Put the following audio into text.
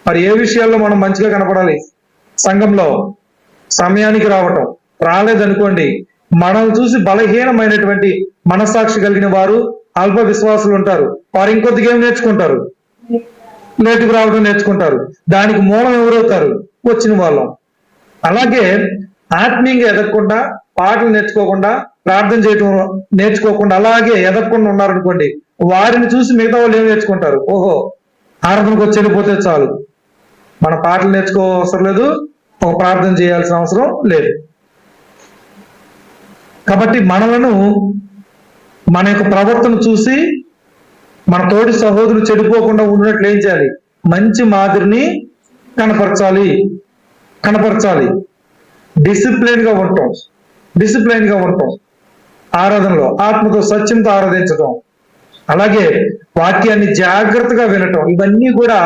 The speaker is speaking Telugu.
మరి ఏ విషయాల్లో మనం మంచిగా కనపడాలి? సంఘంలో సమయానికి రావటం. రాలేదనుకోండి, మనల్ని చూసి బలహీనమైనటువంటి మనస్సాక్షి కలిగిన వారు, అల్ప విశ్వాసులు ఉంటారు. వారు ఇంకొద్దిగా ఏం నేర్చుకుంటారు? లేటుకు రావడం నేర్చుకుంటారు. దానికి మూలం ఎవరవుతారు? వచ్చిన వాళ్ళం. అలాగే ఆత్మీయంగా ఎదగకుండా, పాటలు నేర్చుకోకుండా, ప్రార్థన చేయటం నేర్చుకోకుండా అలాగే ఎదగకుండా ఉన్నారనుకోండి, వారిని చూసి మిగతా వాళ్ళు ఏం నేర్చుకుంటారు? ఓహో, ఆరాధనకు వచ్చి వెళ్ళిపోతే చాలు, మన పాటలు నేర్చుకోవసరం లేదు, ఒక ప్రార్థన చేయాల్సిన అవసరం లేదు. కాబట్టి మనలను, మన యొక్క ప్రవర్తన చూసి మన తోటి సహోదరులు చెడిపోకుండా ఉన్నట్లు ఏం చేయాలి? మంచి మాదిరిని కనపరచాలి. డిసిప్లైన్ గా ఉంటాం. ఆరాధనలో ఆత్మతో సత్యంతో ఆరాధించటం, అలాగే వాక్యాన్ని జాగ్రత్తగా వినటం, ఇవన్నీ కూడా